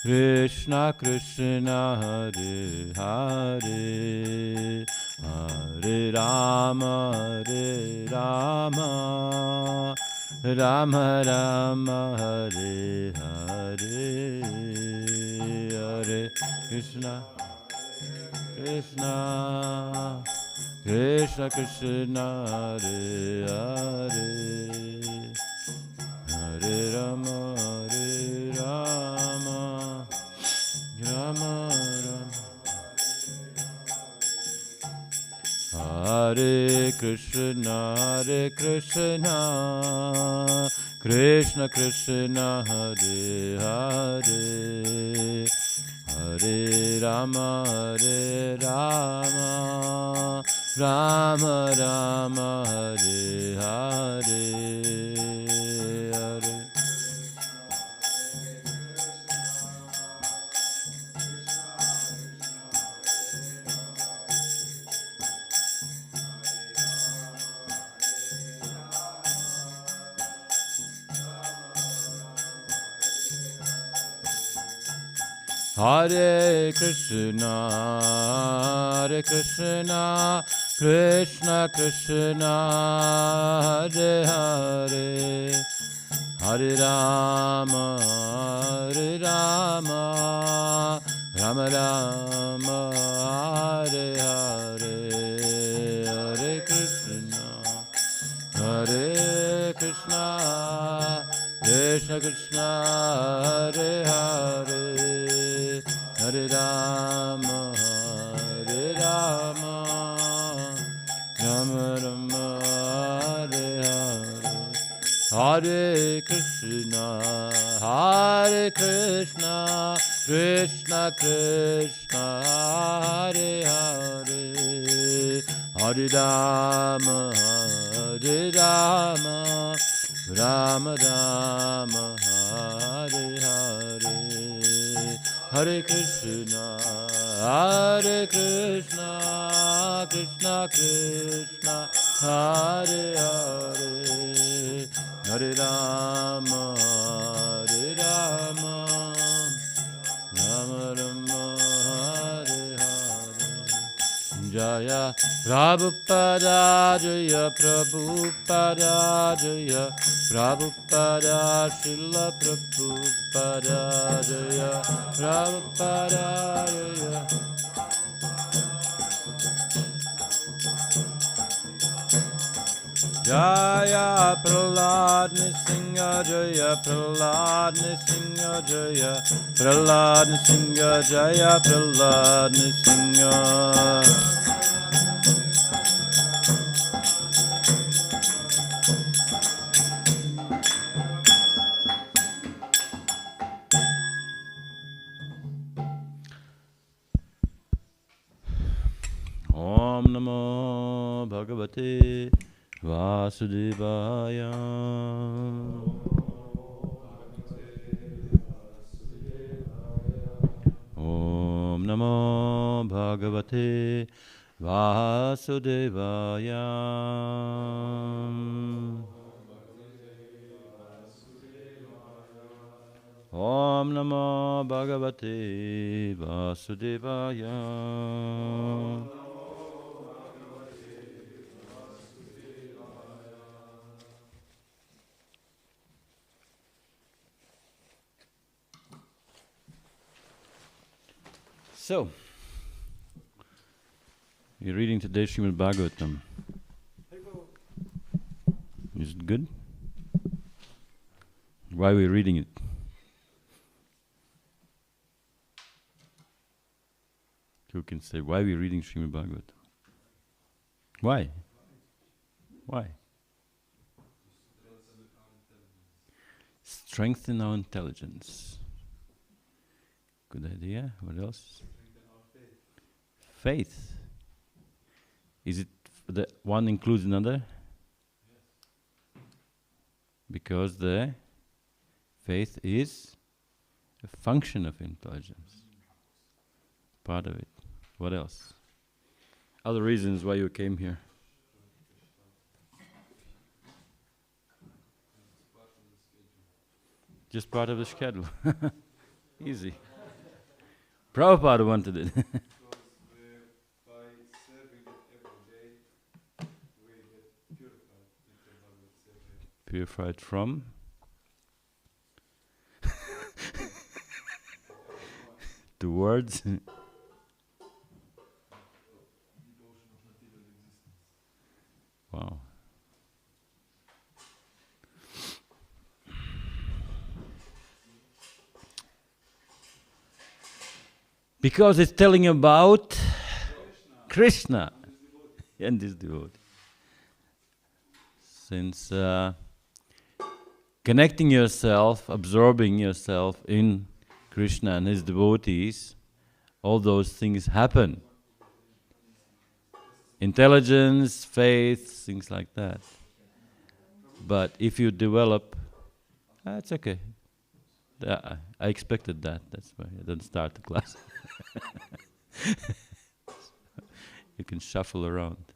Krishna Krishna Hare Hare Hare Rama Rama Rama Hare Hare Hare Krishna Krishna Krishna Krishna Hare Hare Hare Rama Rama Rama Hare Krishna Krishna Krishna Hare Hare Hare Rama Rama Rama Hare Hare Hare Hare Krishna Krishna Krishna Hare Hare Hare Rama Rama Rama Hare Hare Hare Krishna Krishna Krishna Hare Hare Hare Rama Rama Rama Hare Hare Hare Krishna Krishna Krishna Hare Hare Hare Rama Rama Rama Hare Hare Hare Krishna Krishna Krishna Hare Hare Hare Rama Rama Rama Hare Hare Jaya Prabhupada Jaya Prabhupada Jaya Prabhupada Srila Prabhupada Jaya Prabhupada Jaya Jaya Prahlad Nisingha Jaya Prahlad Nisingha Jaya Prahlad Nisingha Jaya Prahlad Nisingha Om Namo Bhagavate Vasudevaya Om Namo Bhagavate Vasudevaya Om Namo Bhagavate Vasudevaya So, we're reading today Srimad Bhagavatam. Is it good? Why are we reading it? Who can say, why are we reading Srimad Bhagavatam? Why? Why? Strengthen our intelligence. Good idea. What else? Faith. Is it the one includes another? Because the faith is a function of intelligence. Part of it. What else? Other reasons why you came here? Just part of the schedule. Easy. Prabhupada wanted it. Because by serving it every day, we get purified. Purified from? Towards? Wow. Because it's telling about Krishna and his devotee. Since connecting yourself, absorbing yourself in Krishna and his devotees, all those things happen. Intelligence, faith, things like that. But if you develop, it's okay. I expected that. That's why I didn't start the class. You can shuffle around.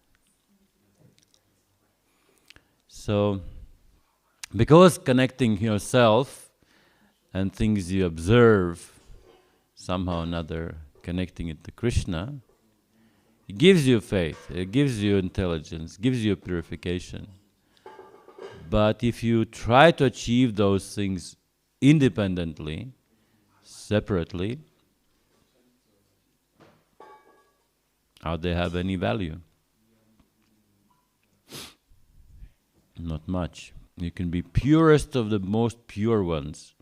So, because connecting yourself and things you observe, somehow or another, connecting it to Krishna, it gives you faith, it gives you intelligence, gives you purification. But if you try to achieve those things independently, separately, how they have any value? Not much. You can be purest of the most pure ones,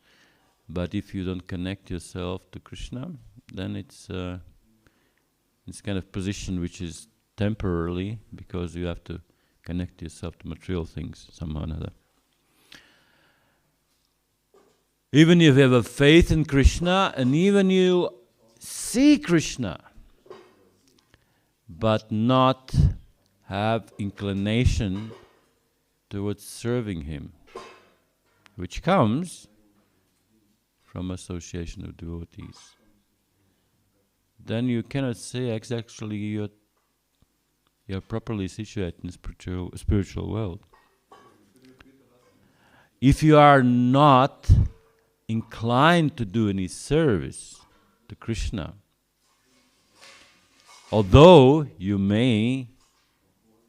but if you don't connect yourself to Krishna, then it's kind of position which is temporarily, because you have to connect yourself to material things somehow or another. Even if you have a faith in Krishna, and even you see Krishna, but not have inclination towards serving him, which comes from association of devotees, then you cannot say exactly you're properly situated in the spiritual world. If you are not inclined to do any service to Krishna, although you may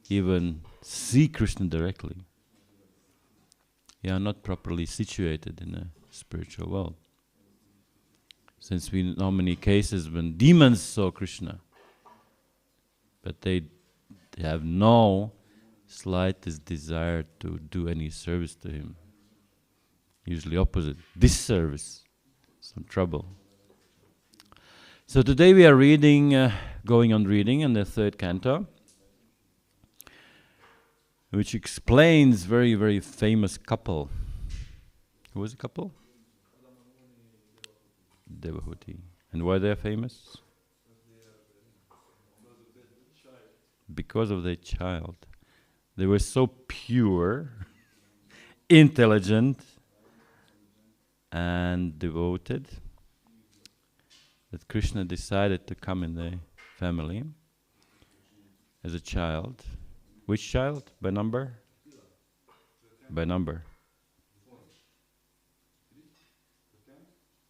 even see Krishna directly, you are not properly situated in a spiritual world. Since we know many cases when demons saw Krishna, but they have no slightest desire to do any service to him. Usually opposite, disservice, some trouble. So today we are reading, going on reading in the third canto, which explains very, very famous couple. Who was the couple? Devahuti. And why they are famous? Because of their child. They were so pure, intelligent, and devoted that Krishna decided to come in the family as a child. Which child? By number? By number.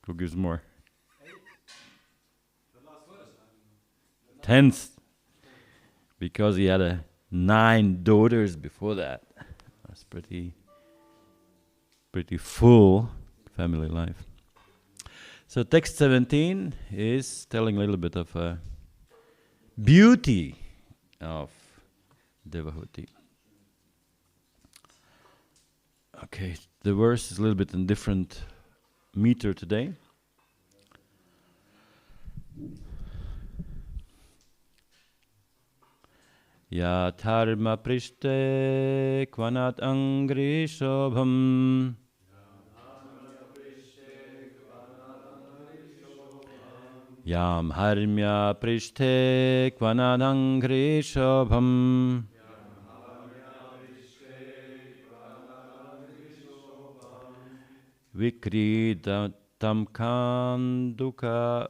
Who gives more? 10th. Because he had 9 daughters before that. That's pretty full family life. So text 17 is telling a little bit of a beauty of Devahuti. Okay, the verse is a little bit in different meter today. Ya dharma prishte kvanat angri shobham Yam harmya prishte kvanat angri shobham Vikridatam kanduka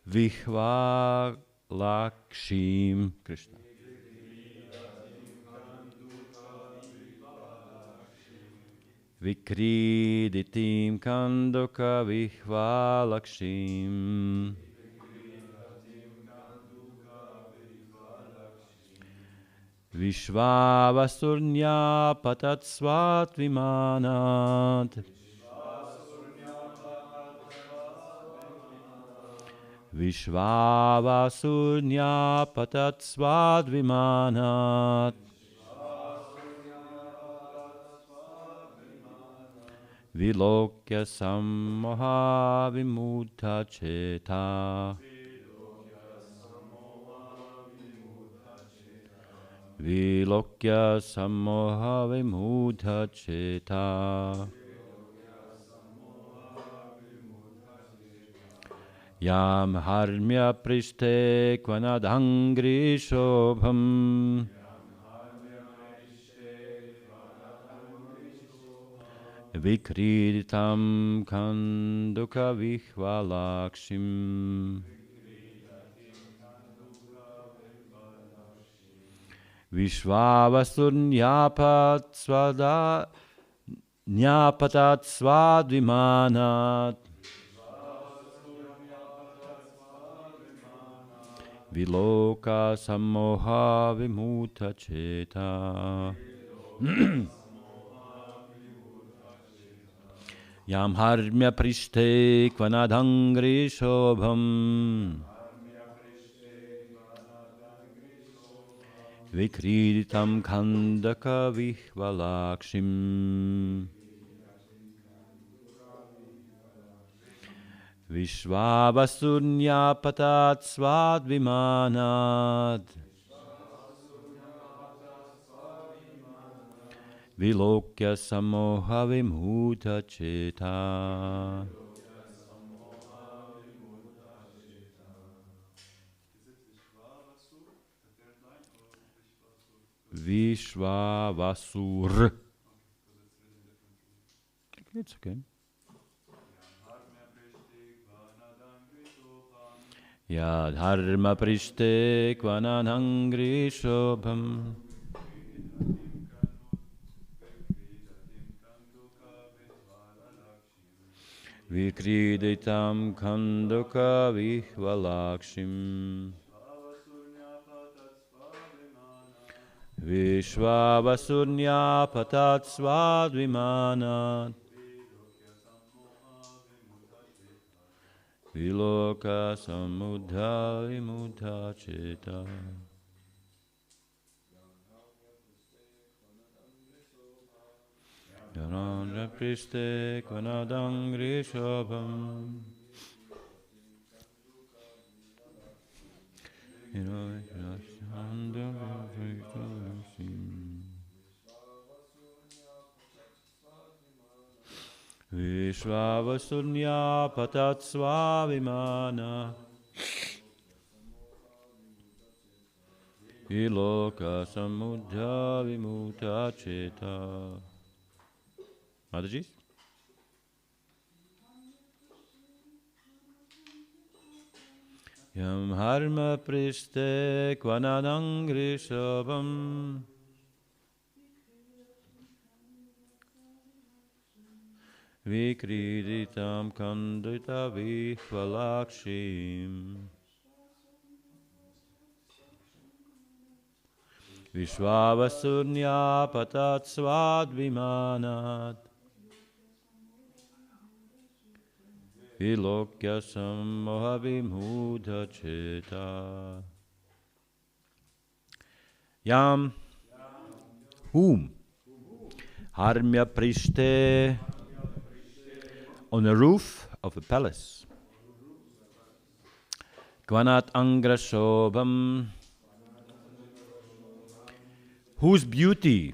vihva lakshim Krishna. Vikriditim kanduka vihva lakshim Vishvavasurnya patat svat vimanat. Vishvavasurnya patat svat vimanat. Vilokya sammoha vimutta cheta. Vilokya sammoha vimutta cheta. Yam harmya prishte kvanadangri shobham. Vikriditam kanduka vihvalakshim. Vishvavasuryapat svada nyapatat svadvimanat. Viloka sammoha vimutta cheta. Yam harmya prishte kvanadangri shobham. Vikriditam khandaka vihvalakshim. Vishvavasurnya patat svadvimanat. Vilokya sammoha vimutta cheta. Vishvavasur. It's okay. Yadharma prishte kvananangri shobham. Vikriditam kanduka vihvalakshim. Vishvavasurnya patat svadvimanat. Viloka samudha vimutta cheta. Yanandra priste kvanadangri shobham. Vishvavasurnya patat svavimana. Iloka samudha vimutta cheta. Mataji? Yam harma priste kvanadangri shobham. Vikriditam kandita vihvalakshim. Vishvavasurnya patat svadvimanat. Vilokya sammoha vimutta cheta. Yam, whom, harmya prishte, on the roof of a palace. Kvanat angra shobham, whose beauty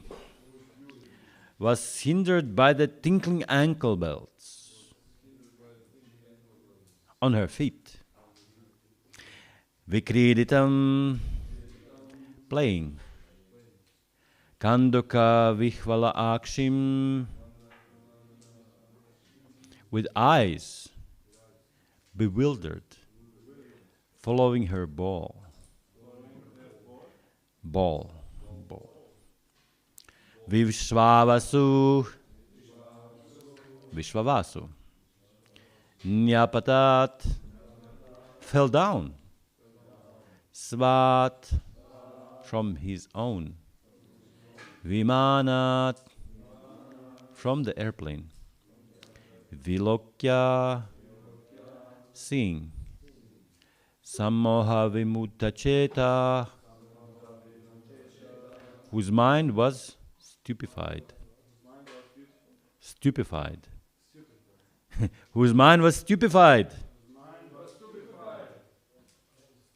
was hindered by the tinkling ankle belts on her feet. Vikriditam, playing. Kanduka vihvala akshim, with eyes bewildered, following her ball. Vishvavasu, Nyapatat, fell down. Svat, from his own Vimanat, from the airplane. Vilokya, seeing. Sammoha vimutta whose mind was stupefied. Stupefied. Whose mind was stupefied.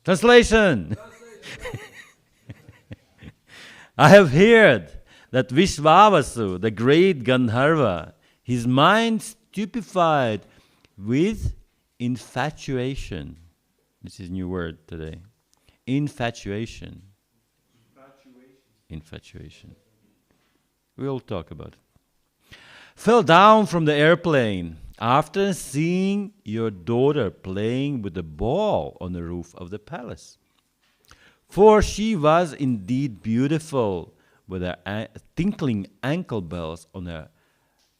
Translation. I have heard that Vishvavasu, the great Gandharva, his mind stupefied with infatuation. This is a new word today. Infatuation. Infatuation. We'll talk about it. Fell down from the airplane after seeing your daughter playing with a ball on the roof of the palace. For she was indeed beautiful, with her tinkling ankle bells on her,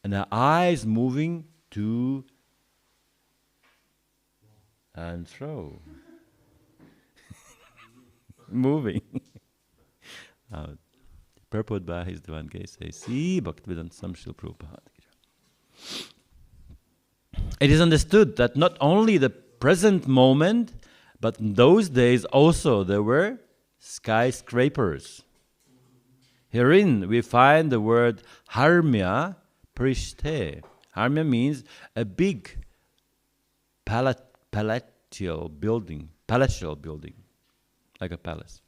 and her eyes moving to and fro. Moving. Purport by his Divan Kesai. See, Bhaktivedanta Samshil Prabhupada. It is understood that not only the present moment, but in those days also there were skyscrapers. Herein we find the word harmya prishte. Harmya means a big palatial building, like a palace.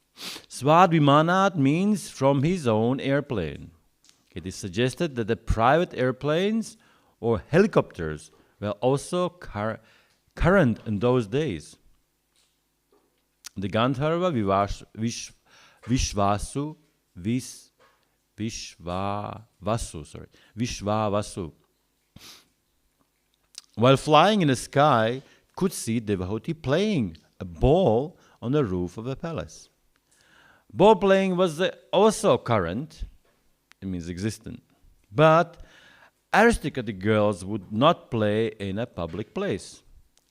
Swad Vimanat means from his own airplane. It is suggested that the private airplanes or helicopters were also current in those days. The Gandharva Vishvavasu, while flying in the sky, could see devotee playing a ball on the roof of a palace. Ball playing was also current, it means existent, but aristocratic girls would not play in a public place.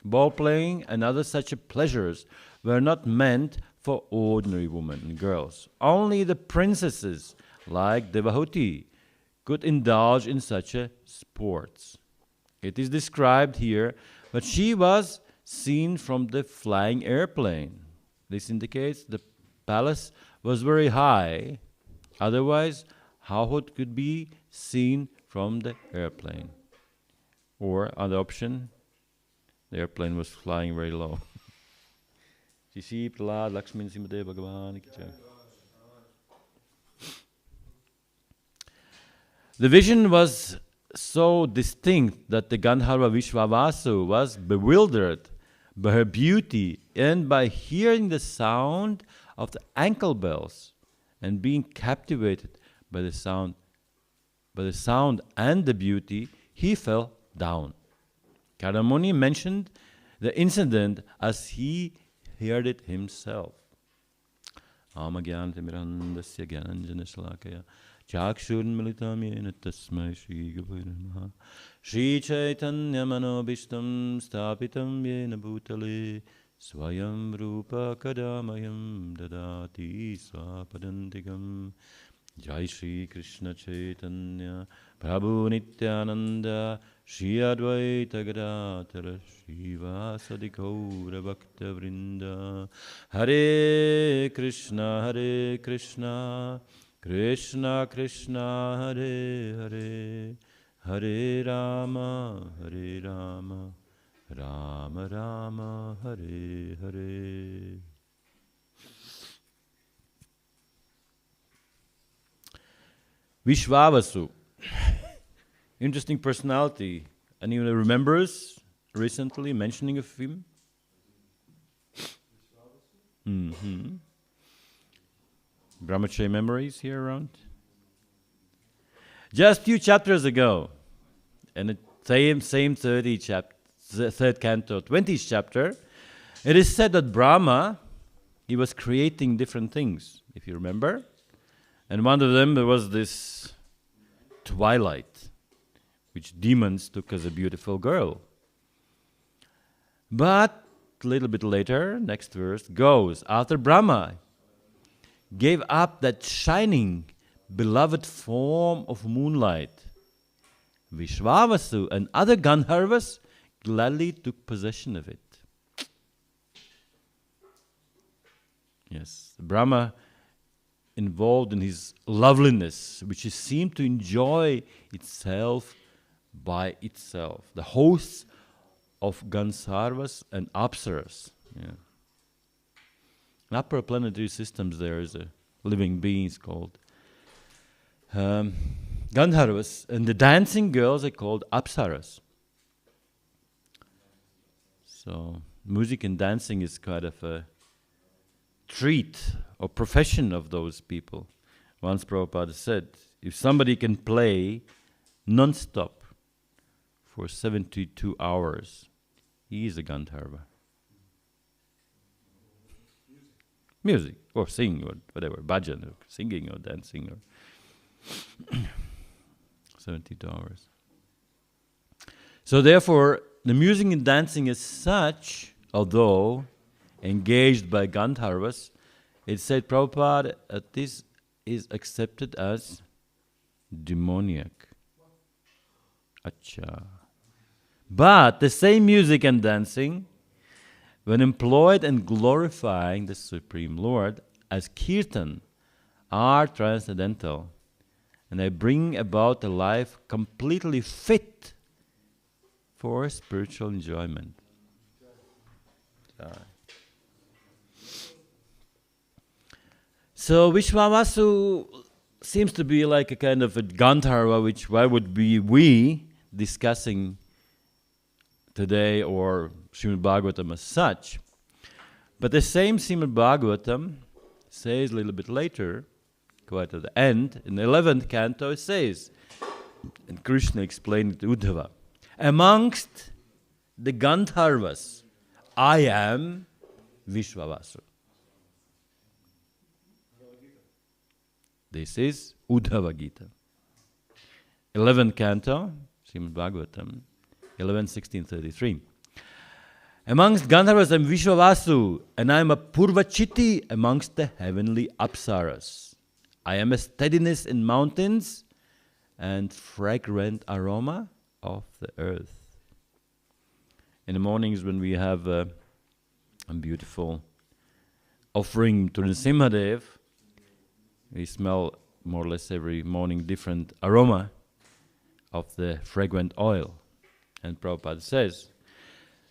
Ball playing and other such pleasures were not meant for ordinary women and girls. Only the princesses, like Devahoti, could indulge in such sports. It is described here that she was seen from the flying airplane. This indicates the palace was very high. Otherwise, how it could be seen from the airplane? Or, other option, the airplane was flying very low. Shishi Prahlad Lakshmin Simhade Bhagavan ki jai. The vision was so distinct that the Gandharva Vishvavasu was bewildered by her beauty and by hearing the sound of the ankle bells and being captivated by the sound and the beauty, he fell down. Karamuni mentioned the incident as he heard it himself. Amagyantimirandasya gyananjanashalakaya chakshurmilitam yena tasmai Shri Gurave Namaha Shri Chaitanya Manobishtam Stapitam yena bhutale Swayam Rupa Kadamayam Dadati Swapadantikam Jai Shri Krishna Chaitanya Prabhu Nityananda Shri Advaita Gadadhara Shri Vasadi Gaura Bhakta Vrinda Hare Krishna Krishna Krishna Hare Hare Hare Rama Rama Rama Hare Hare. Vishvavasu. Interesting personality. Anyone remembers recently mentioning of him? Brahmacharya memories here around? Just few chapters ago, and the same 30 third canto, 20th chapter, it is said that Brahma, he was creating different things, if you remember. And one of them, there was this twilight, which demons took as a beautiful girl. But a little bit later, next verse goes, after Brahma gave up that shining, beloved form of moonlight. Vishwavasu and other Gandharvas gladly took possession of it. Yes, Brahma involved in his loveliness, which he seemed to enjoy itself by itself. The hosts of Gandharvas and Apsaras. Yeah. In upper planetary systems there is a living beings called Gandharvas, and the dancing girls are called Apsaras. So music and dancing is kind of a treat or profession of those people. Once Prabhupada said, if somebody can play non-stop for 72 hours, he is a Gandharva. Music, or singing, or whatever, bhajan, or singing, or dancing, or 72 hours. So therefore, the music and dancing as such, although engaged by Gandharvas, it said, Prabhupada, this is accepted as demoniac. Acha. But the same music and dancing, when employed in glorifying the Supreme Lord as kirtan, are transcendental, and they bring about a life completely fit for spiritual enjoyment. So Vishwavasu seems to be like a kind of a Gandharva, which why would be we discussing today or Srimad Bhagavatam as such. But the same Srimad Bhagavatam says a little bit later, quite at the end, in the 11th canto it says, and Krishna explained it to Uddhava, amongst the Gandharvas, I am Vishwavasu. This is Uddhava Gita. 11th canto, Srimad Bhagavatam, 11:1633. Amongst Gandharvas I am Vishwavasu, and I am a Purvachiti amongst the heavenly Apsaras. I am a steadiness in mountains and fragrant aroma of the earth. In the mornings when we have a beautiful offering to Nrsimhadev, we smell more or less every morning different aroma of the fragrant oil. And Prabhupada says,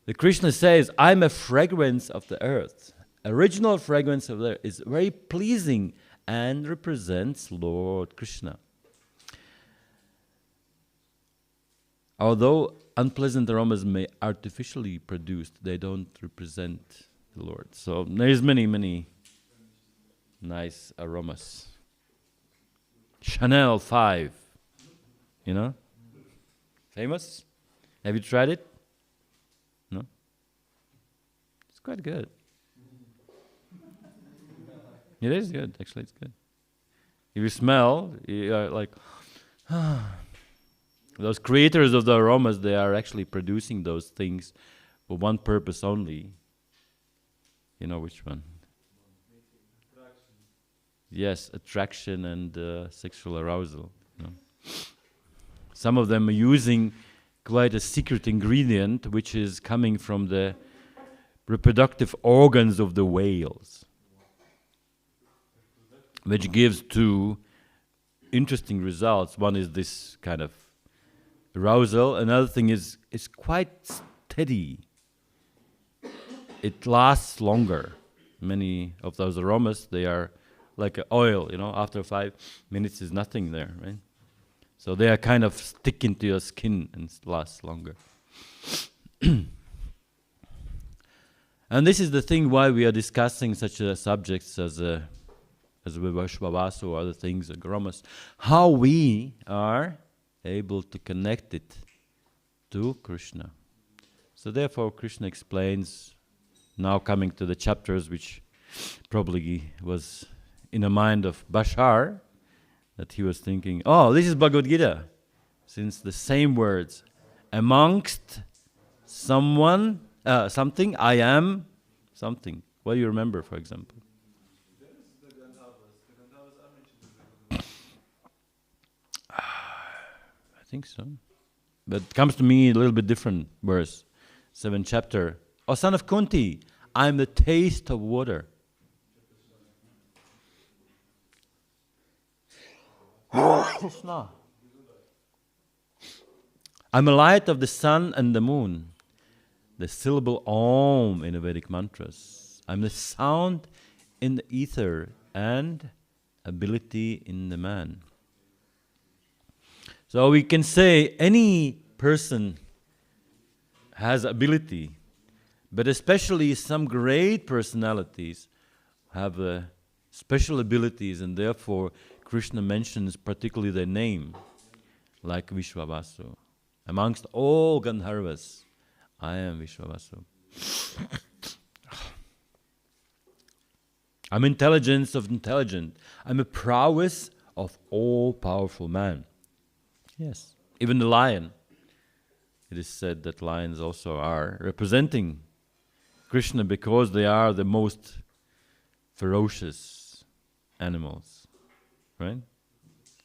the Krishna says, I'm a fragrance of the earth. Original fragrance of the earth is very pleasing and represents Lord Krishna. Although unpleasant aromas may artificially produced, they don't represent the Lord. So there's many, many nice aromas. Chanel 5, famous? Have you tried it? No? It's quite good. It is good, actually it's good. If you smell, you are like, those creators of the aromas, they are actually producing those things for one purpose only. You know which one? Yes, attraction and sexual arousal. Some of them are using quite a secret ingredient which is coming from the reproductive organs of the whales, which gives two interesting results. One is this kind of arousal. Another thing is it's quite steady. It lasts longer. Many of those aromas, they are like oil, after 5 minutes is nothing there, right? So they are kind of sticking to your skin and last longer. And this is the thing why we are discussing such subjects as Vishwavasu or other things, aromas, how we are able to connect it to Krishna. So therefore Krishna explains, now coming to the chapters which probably was in the mind of Bashar, that he was thinking, oh, this is Bhagavad Gita, since the same words, amongst something, I am something. What do you remember, for example? think so. But it comes to me a little bit different verse. 7th chapter. O son of Kunti, I am the taste of water. Krishna. I'm a light of the sun and the moon. The syllable Om in the Vedic mantras. I'm the sound in the ether and ability in the man. So we can say any person has ability, but especially some great personalities have special abilities, and therefore Krishna mentions particularly their name, like Vishwavasu. Amongst all Gandharvas, I am Vishwavasu. I'm intelligence of intelligent. I'm a prowess of all-powerful man. Yes, even the lion. It is said that lions also are representing Krishna because they are the most ferocious animals, right?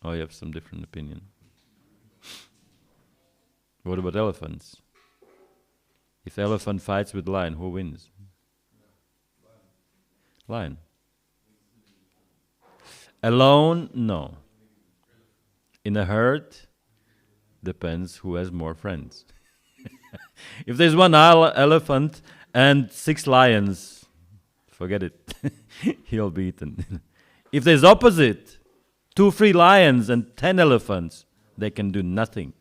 Oh, you have some different opinion. What about elephants? If elephant fights with lion, who wins? Lion. Alone, no. In a herd, depends who has more friends. If there's one elephant and 6 lions, forget it. He'll be eaten. If there's opposite, 2 free lions and 10 elephants, they can do nothing.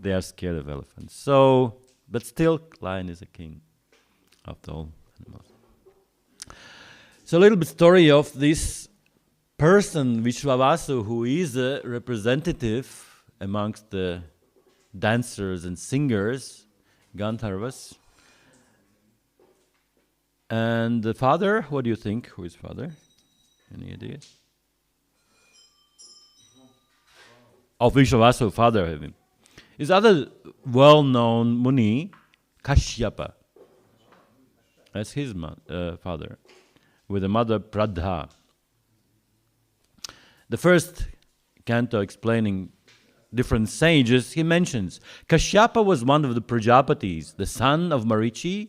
They are scared of elephants. So, but still, lion is a king after all animals. So a little bit story of this person, Vishwavasu, who is a representative amongst the dancers and singers, Gandharvas. And the father, what do you think? Who is father? Any ideas? Of Vishwavasu, father of him. His other well-known Muni, Kashyapa. That's his father, with a mother, Pradha. The first canto explaining different sages, he mentions Kashyapa was one of the Prajapatis, the son of Marichi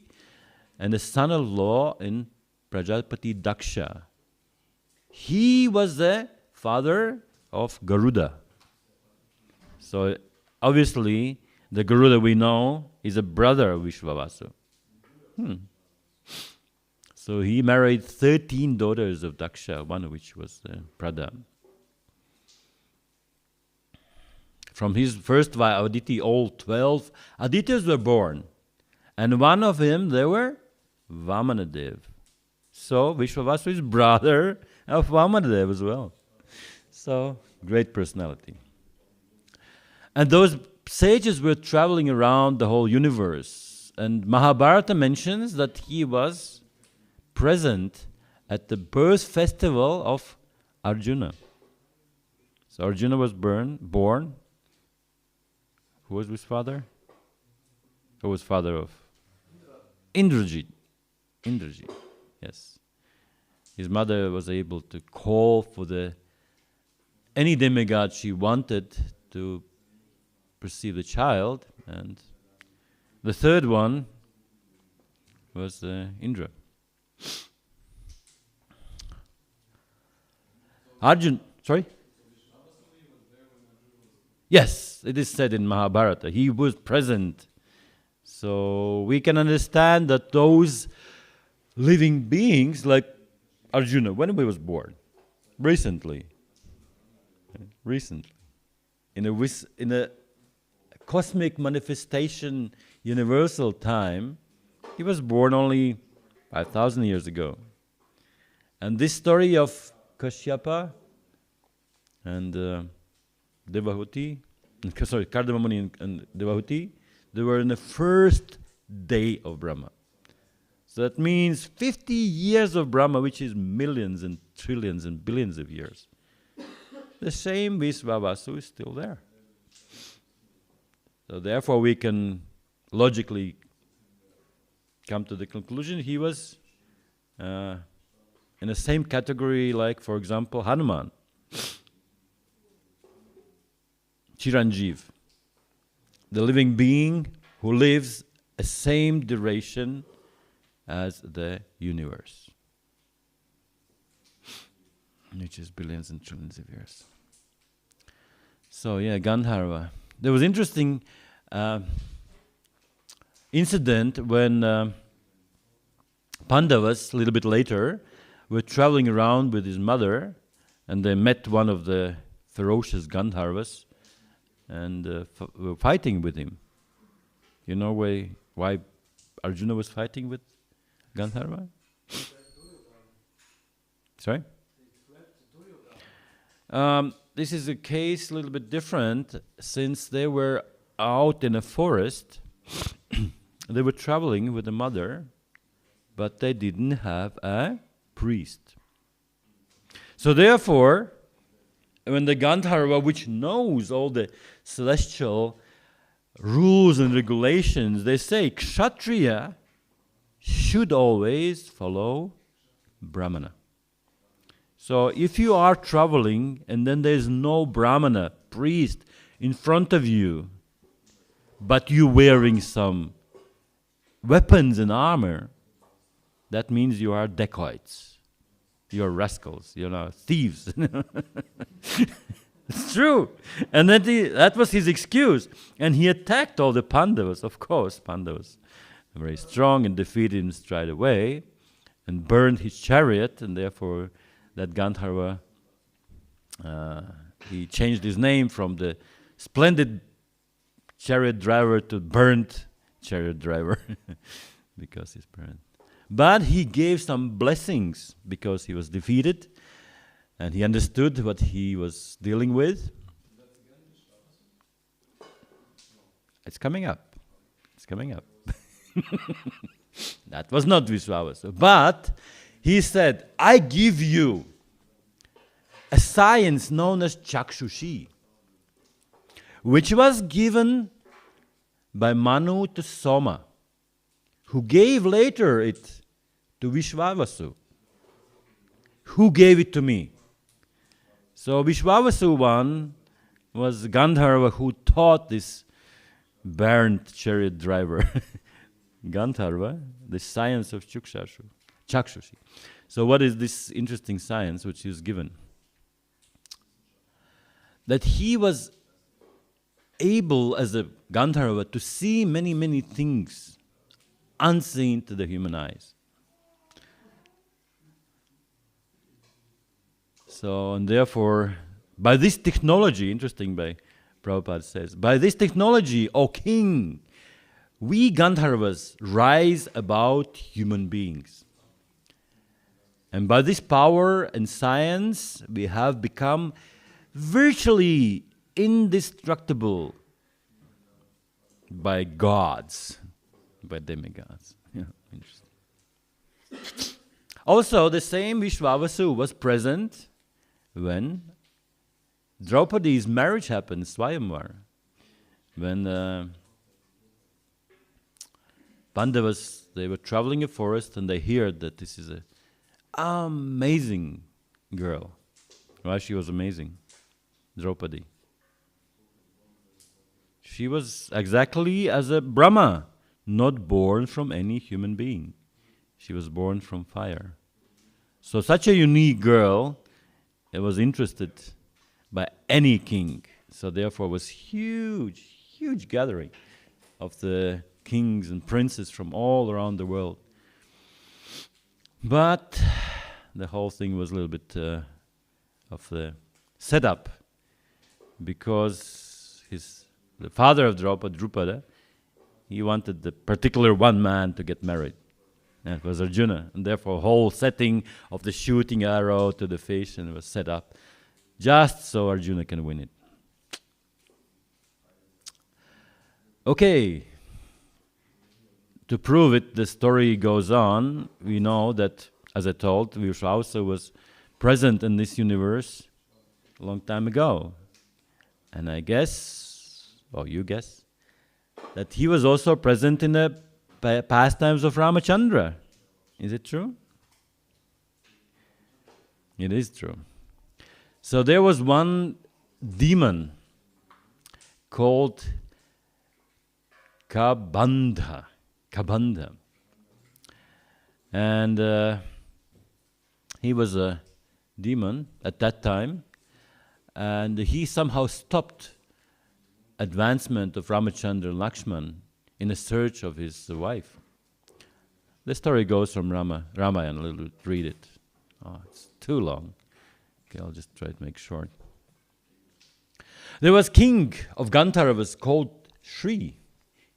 and the son-in-law in Prajapati Daksha. He was the father of Garuda. So obviously, the Garuda we know is a brother of Vishwavasu. So he married 13 daughters of Daksha, one of which was Pradha. From his first wife, Aditi, all 12 Adityas were born. And one of them, they were Vamanadev. So Vishwavasu is brother of Vamanadev as well. So, great personality. And those sages were traveling around the whole universe. And Mahabharata mentions that he was present at the birth festival of Arjuna. So Arjuna was born. Who was his father? Who was father of? Indrajit. Indrajit, yes. His mother was able to call for any demigod she wanted to perceive the child, and the third one was Indra. Arjun, sorry? Yes, it is said in Mahabharata. He was present. So we can understand that those living beings like Arjuna, when he was born, recently, in a cosmic manifestation, universal time, he was born only 5,000 years ago. And this story of Kashyapa and Devahuti, Kardama Muni and Devahuti, they were in the first day of Brahma. So that means 50 years of Brahma, which is millions and trillions and billions of years. The same Vishwavasu is still there. So therefore we can logically come to the conclusion he was in the same category like, for example, Hanuman. Chiranjeev, the living being who lives the same duration as the universe, which is billions and trillions of years. So yeah, Gandharva. There was interesting incident when Pandavas, a little bit later, were traveling around with his mother, and they met one of the ferocious Gandharvas, and were fighting with him. You know why Arjuna was fighting with Gandharva? Sorry? This is a case a little bit different, since they were out in a forest. They were traveling with the mother, but they didn't have a priest. So therefore, when the Gandharva, which knows all the celestial rules and regulations, they say Kshatriya should always follow Brahmana. So if you are traveling and then there's no Brahmana, priest, in front of you, but you wearing some weapons and armor, that means you are dacoits. You're rascals, thieves. It's true. And then that was his excuse. And he attacked all the Pandavas. Of course, Pandavas were very strong and defeated him straight away and burned his chariot, and therefore that Gandharva, he changed his name from the splendid chariot driver to burnt chariot driver because he's burned. But he gave some blessings because he was defeated and he understood what he was dealing with. It's coming up. It's coming up. That was not Vishwavasu. But he said, I give you a science known as Chakshushi, which was given by Manu to Soma, who gave later it to Vishwavasu, who gave it to me. So Vishwavasu one was Gandharva who taught this burnt chariot driver, Gandharva, the science of Chakshushi. So what is this interesting science which he was given? That he was able as a Gandharva to see many, many things unseen to the human eyes. So, and therefore, by this technology, interesting by Prabhupada says, by this technology, O king, we Gandharvas rise about human beings. And by this power and science, we have become virtually indestructible by gods, by demigods. Yeah, interesting. Also, the same Vishwavasu was present when Draupadi's marriage happened, Swayamvar. When Pandavas, they were traveling a forest and they heard that this is an amazing girl. Why she was amazing? Draupadi. She was exactly as a Brahma, not born from any human being. She was born from fire. So such a unique girl, it was interested by any king. So therefore was huge, huge gathering of the kings and princes from all around the world. But the whole thing was a little bit of the setup, because the father of Drupada, he wanted the particular one man to get married. And it was Arjuna. And therefore, whole setting of the shooting arrow to the fish, and it was set up just so Arjuna can win it. Okay. To prove it, the story goes on. We know that, as I told, Vishwavasu was present in this universe a long time ago. And I guess, or you guess, that he was also present in the pastimes of Ramachandra. Is it true? It is true. So there was one demon called Kabandha. And he was a demon at that time, and he somehow stopped advancement of Ramachandra and Lakshman in the search of his wife. The story goes from Ramayana. I'll read it. Oh, it's too long. Okay, I'll just try to make short. There was king of Gandharvas called Shri.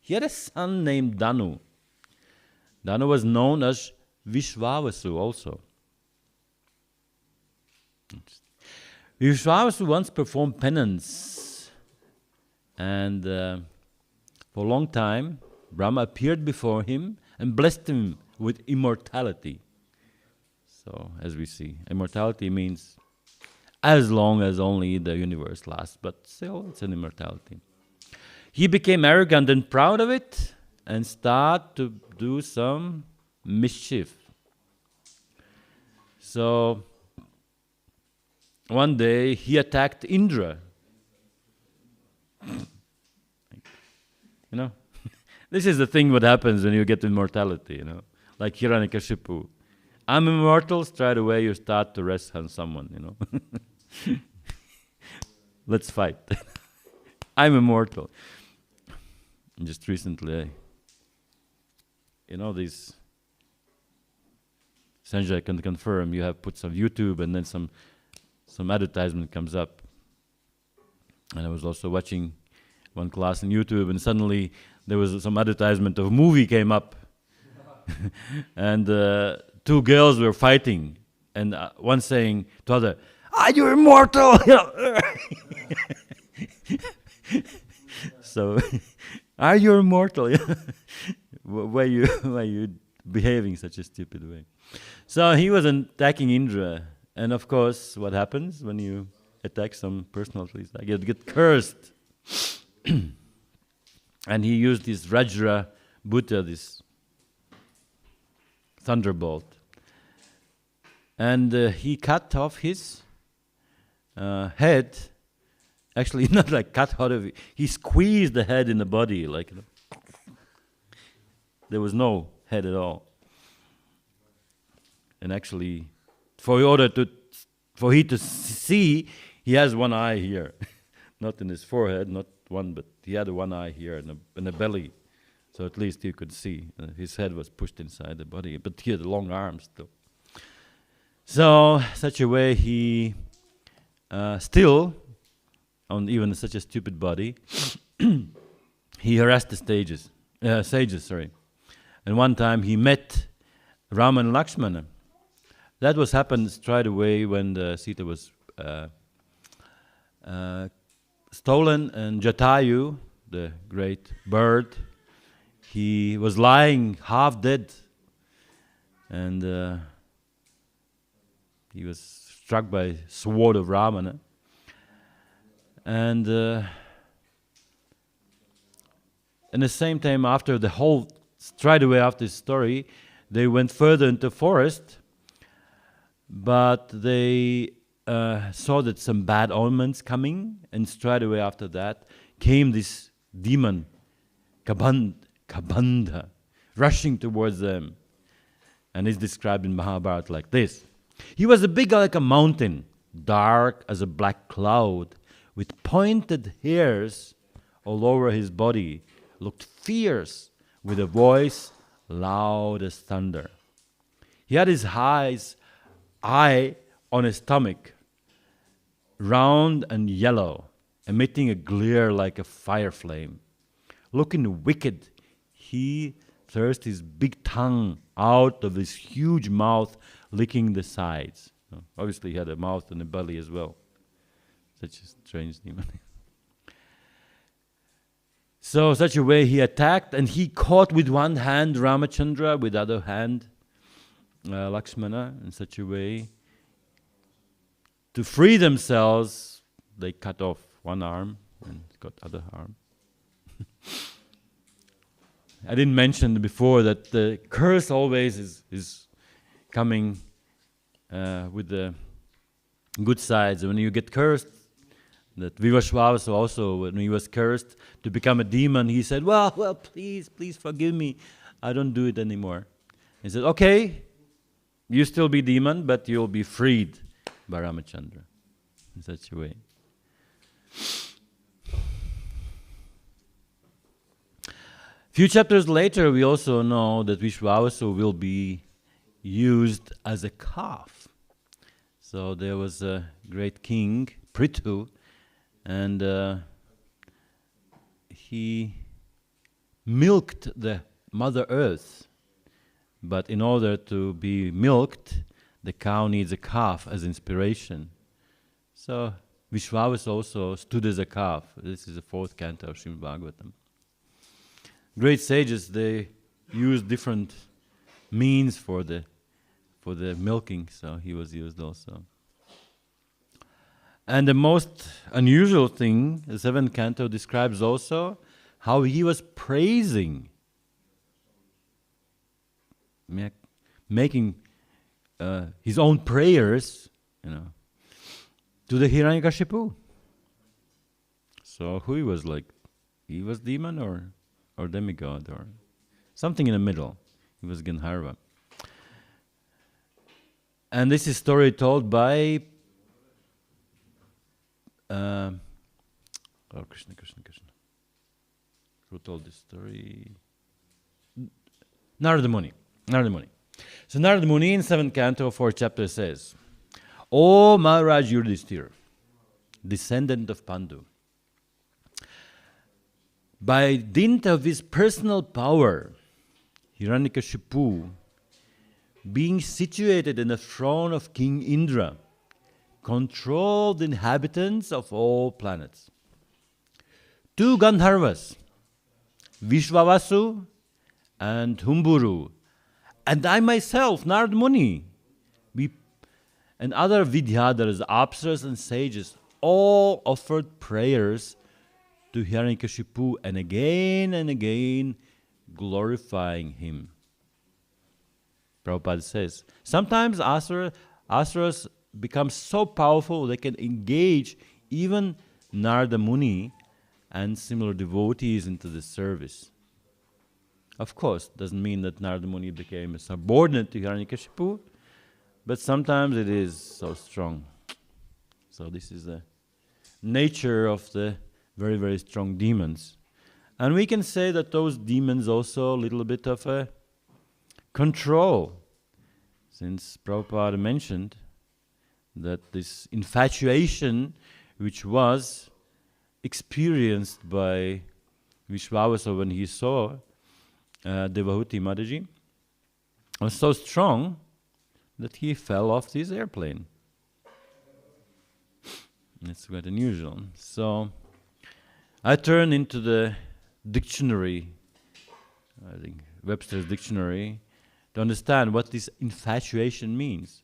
He had a son named Danu. Danu was known as Vishwavasu also. Vishwavasu once performed penance, and for a long time Brahma appeared before him and blessed him with immortality. So, as we see, immortality means as long as only the universe lasts, but still it's an immortality. He became arrogant and proud of it and started to do some mischief. So, one day he attacked Indra. This is the thing what happens when you get immortality, like Hiranyakashipu. I'm immortal, straight away you start to rest on someone, Let's fight. I'm immortal. Just recently, these, Sanjay can confirm, you have put some YouTube and then some advertisement comes up. And I was also watching one class on YouTube, and suddenly there was some advertisement of a movie came up. And two girls were fighting, and one saying to other, "Are you immortal?" So, are you immortal? Why you behaving such a stupid way? So he was attacking Indra, and of course, what happens when you attack some personalities? You get cursed. And he used this Vajra Bhuta, this thunderbolt, and he cut off his head. Actually, not like cut out of it. He squeezed the head in the body, like there was no head at all. And actually, for he to see, he has one eye here, not in his forehead, not one, but he had one eye here in the belly, so at least he could see. His head was pushed inside the body, but he had long arms still. So, such a way he still, on even such a stupid body, he harassed the sages. And one time he met Rama and Lakshmana. That was happened straight away when the Sita was stolen, and Jatayu, the great bird, he was lying half dead, and he was struck by sword of Ravana. And in the same time, after the whole, straight away after this story, they went further into forest, but they saw that some bad omens coming, and straight away after that came this demon, Kabandha, rushing towards them. And it's described in Mahabharata like this. He was big like a mountain, dark as a black cloud, with pointed hairs all over his body, looked fierce, with a voice loud as thunder. He had his eye on his stomach, round and yellow, emitting a glare like a fire flame. Looking wicked, he thrust his big tongue out of his huge mouth, licking the sides. Obviously, he had a mouth and a belly as well. Such a strange demon. So, such a way he attacked, and he caught with one hand Ramachandra, with the other hand Lakshmana. In such a way, to free themselves, they cut off one arm and got other arm. I didn't mention before that the curse always is coming with the good sides. When you get cursed, That Vivaswavasu also, when he was cursed to become a demon, he said, well, please forgive me. I don't do it anymore. He said, okay, you still be demon, but you'll be freed by Ramachandra in such a way. Few chapters later, we also know that Vishwavasu will be used as a calf. So there was a great king, Prithu, and he milked the Mother Earth. But in order to be milked, the cow needs a calf as inspiration. So Vishwavasu also stood as a calf. This is the 4th canto of Srimad Bhagavatam. Great sages, they use different means for the milking, so he was used also. And the most unusual thing, the 7th canto describes also how he was praising, making his own prayers, to the Hiranyakashipu. So who he was like? He was demon or demigod or something in the middle. He was Gandharva. And this is story told by Krishna. Who told this story? Narada Muni. So Narada Muni in 7th canto, 4th chapter says, O Maharaj Yudhishthira, descendant of Pandu, by dint of his personal power, Hiranyakashipu, being situated in the throne of King Indra, controlled the inhabitants of all planets. 2 Gandharvas, Vishwavasu and Humburu, and I myself, Narad Muni, and other Vidyadharas, Apsaras and sages, all offered prayers to Hiranyakashipu and again glorifying him. Prabhupada says, sometimes asuras become so powerful they can engage even Narada Muni and similar devotees into the service. Of course, doesn't mean that Narada Muni became a subordinate to Hiranyakashipu, but sometimes it is so strong. So this is the nature of the very, very strong demons. And we can say that those demons also a little bit of a control, since Prabhupada mentioned that this infatuation which was experienced by Vishwavasu when he saw Devahuti Mataji was so strong that he fell off his airplane. It's quite unusual. So I turned into the dictionary, I think Webster's dictionary, to understand what this infatuation means.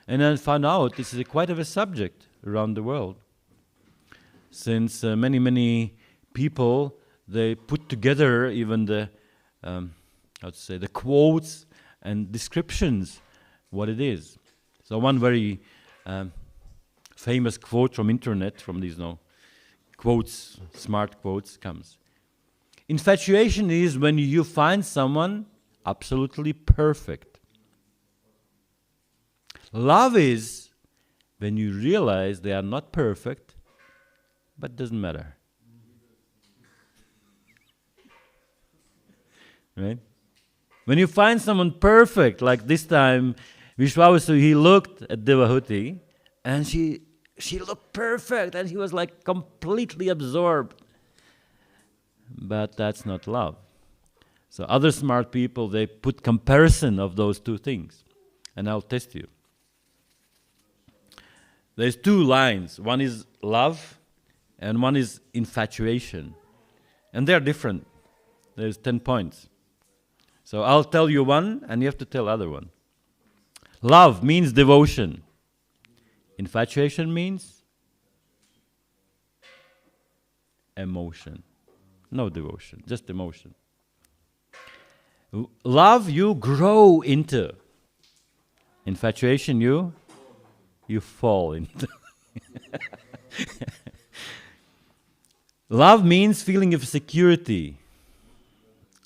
And I found out this is quite of a subject around the world. Since many people, they put together even the, the quotes and descriptions, what it is. So one very famous quote from internet, from these quotes, smart quotes, comes. Infatuation is when you find someone absolutely perfect. Love is when you realize they are not perfect, but it doesn't matter. Right? When you find someone perfect, like this time, Vishwavasu, he looked at Devahuti, and she looked perfect, and he was like completely absorbed. But that's not love. So other smart people, they put comparison of those two things. And I'll test you. There's two lines. One is love, and one is infatuation. And they're different. There's 10 points. So I'll tell you one, and you have to tell other one. Love means devotion. Infatuation means emotion. No devotion, just emotion. Love you grow into. Infatuation you fall into. Love means feeling of security.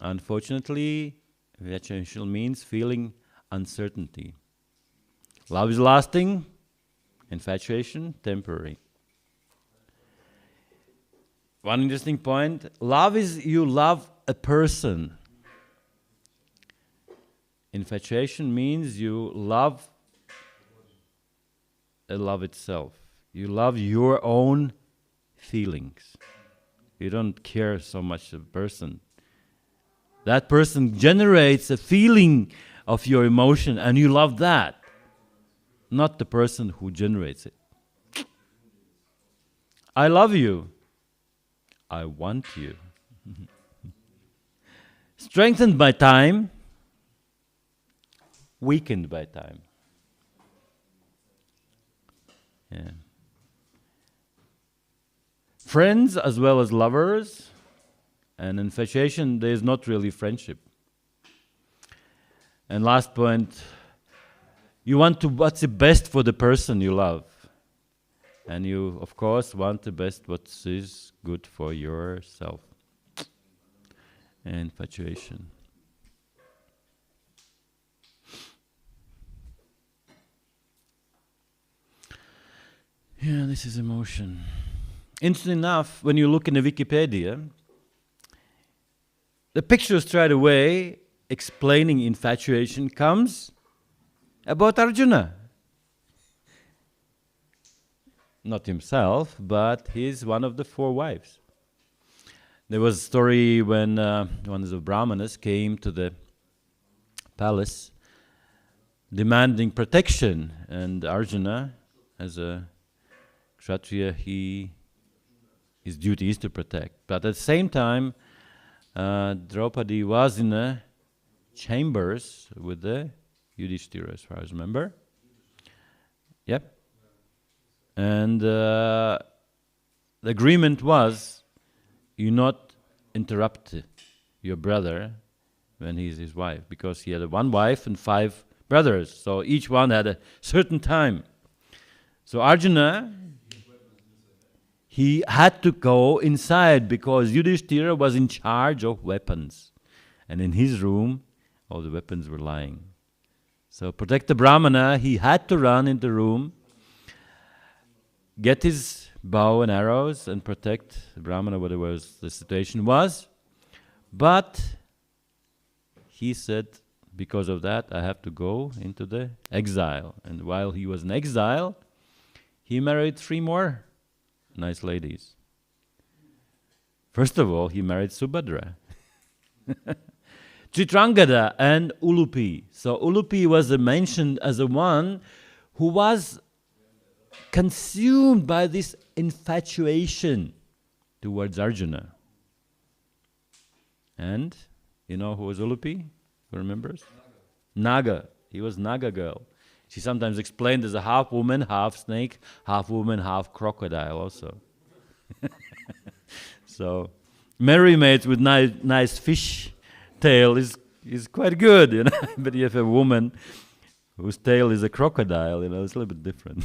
Unfortunately, infatuation means feeling uncertainty. Love is lasting, infatuation temporary. One interesting point, love is you love a person. Infatuation means you love love itself. You love your own feelings. You don't care so much the person. That person generates a feeling of your emotion and you love that, not the person who generates it. I love you. I want you. Strengthened by time, weakened by time. Yeah. Friends as well as lovers, and infatuation, there is not really friendship. And last point, you want to what's the best for the person you love. And you, of course, want the best what is good for yourself. Infatuation. Yeah, this is emotion. Interesting enough, when you look in the Wikipedia, the picture straight away explaining infatuation comes about Arjuna. Not himself, but he's one of the 4 wives. There was a story when one of the Brahmanas came to the palace demanding protection, and Arjuna, as a Kshatriya, his duty is to protect. But at the same time, Draupadi was in the chambers with the Yudhishthira, as far as I remember. Yep. And the agreement was, you not interrupt your brother when he's his wife, because he had 1 wife and 5 brothers, so each one had a certain time. So Arjuna, he had to go inside because Yudhishthira was in charge of weapons. And in his room, all the weapons were lying. So protect the Brahmana, he had to run in the room, get his bow and arrows and protect the Brahmana, whatever the situation was. But he said, because of that, I have to go into the exile. And while he was in exile, he married 3 more nice ladies. First of all, he married Subhadra, Chitrangada, and Ulupi. So Ulupi was mentioned as the one who was consumed by this infatuation towards Arjuna. And you know who was Ulupi? Who remembers? Naga. He was Naga girl. She sometimes explained as a half woman, half snake, half woman, half crocodile also. So, merry maids with nice fish tail is quite good, you know. But you have a woman whose tail is a crocodile, you know, it's a little bit different.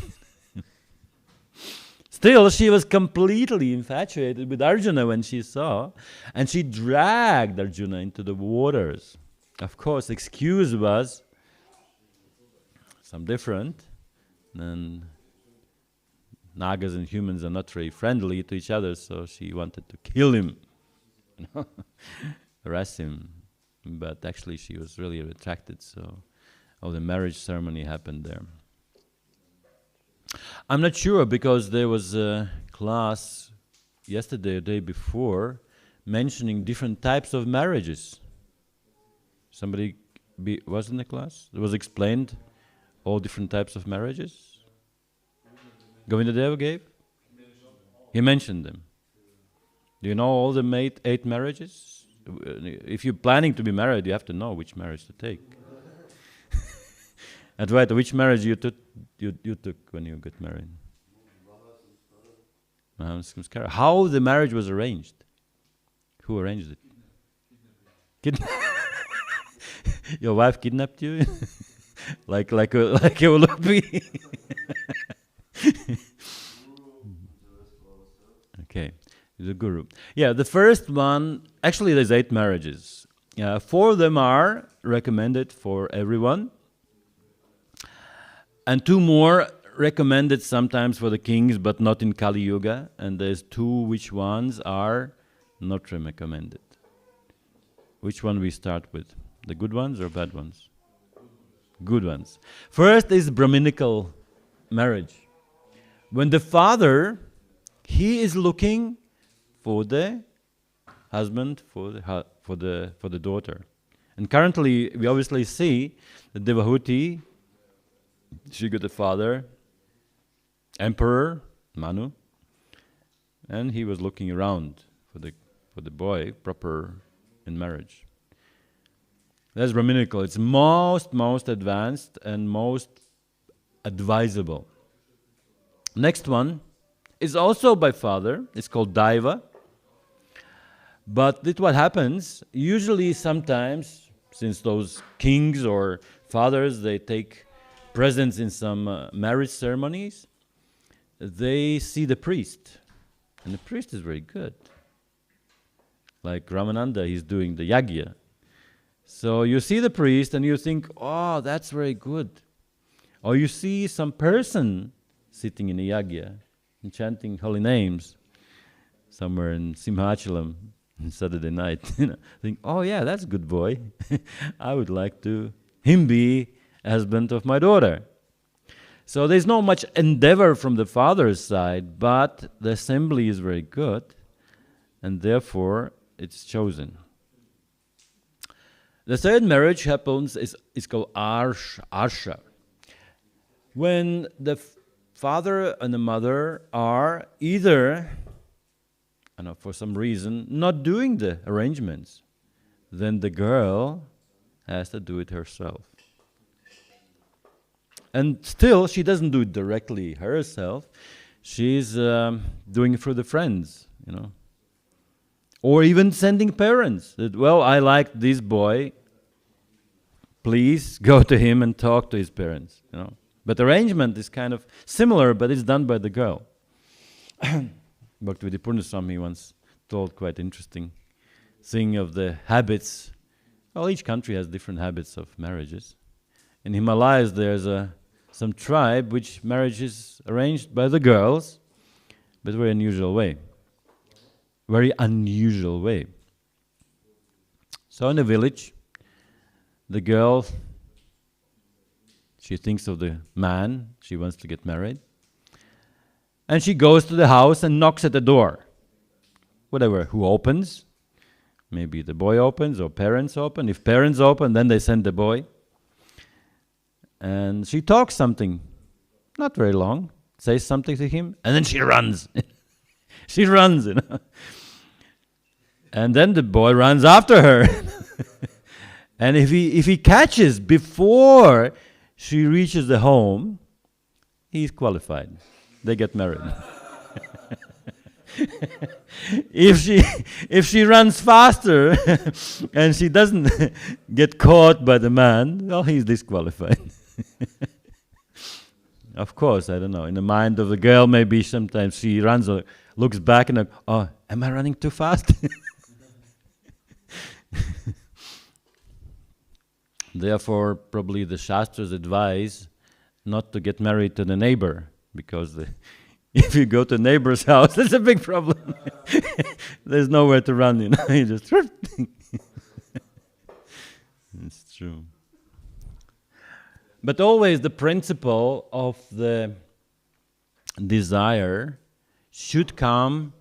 Still, she was completely infatuated with Arjuna when she saw, and she dragged Arjuna into the waters. Of course, excuse was some different, and Nagas and humans are not very friendly to each other, so she wanted to kill him, you know, harass him. But actually she was really attracted, so all the marriage ceremony happened there. I'm not sure, because there was a class yesterday or day before mentioning different types of marriages. Somebody was in the class? It was explained all different types of marriages? Govindadeva gave? He mentioned them. Do you know all the 8 marriages? If you're planning to be married, you have to know which marriage to take. And right, which marriage you took when you got married? How the marriage was arranged? Who arranged it? Your wife kidnapped you? like a Ulupi? Okay. The guru. Yeah, the first one, actually there's 8 marriages. 4 of them are recommended for everyone. And 2 more recommended sometimes for the kings, but not in Kali Yuga. And there's 2 which ones are not recommended. Which one we start with? The good ones or bad ones? Good ones. First is Brahminical marriage. When the father, he is looking for the husband, for the daughter. And currently, we obviously see that Devahuti, she got a father, Emperor Manu, and he was looking around for the boy proper in marriage. That's Brahminical. It's most advanced and most advisable. Next one is also by father. It's called Daiva. But what happens, usually sometimes, since those kings or fathers, they take presence in some marriage ceremonies, they see the priest. And the priest is very good. Like Ramananda, he's doing the yagya. So you see the priest and you think, oh, that's very good. Or you see some person sitting in a yagya and chanting holy names somewhere in Simhachalam on Saturday night. Think, oh yeah, that's a good boy. I would like him be husband of my daughter. So there's not much endeavor from the father's side, but the assembly is very good, and therefore it's chosen. The third marriage happens is called Arsha. When the father and the mother are either, for some reason, not doing the arrangements, then the girl has to do it herself. And still, she doesn't do it directly herself. She's doing it through the friends, Or even sending parents that, well, I like this boy. Please go to him and talk to his parents, But arrangement is kind of similar, but it's done by the girl. Bhaktivedanta Purnaswami once told quite interesting thing of the habits. Well, each country has different habits of marriages. In Himalayas, there's some tribe which marriage is arranged by the girls, but very unusual way. Very unusual way. So in a village, the girl, she thinks of the man, she wants to get married, and she goes to the house and knocks at the door. Whatever, who opens? Maybe the boy opens or parents open. If parents open, then they send the boy. And she talks something, not very long, says something to him, and then she runs. She runs, And then the boy runs after her. And if he catches before she reaches the home, he's qualified. They get married. If she runs faster and she doesn't get caught by the man, well, he's disqualified. Of course, I don't know. In the mind of the girl, maybe sometimes she runs or looks back and oh, am I running too fast? Therefore, probably the Shastras advise not to get married to the neighbor, because if you go to the neighbor's house, that's a big problem. There's nowhere to run, You just it's true. But always the principle of the desire should come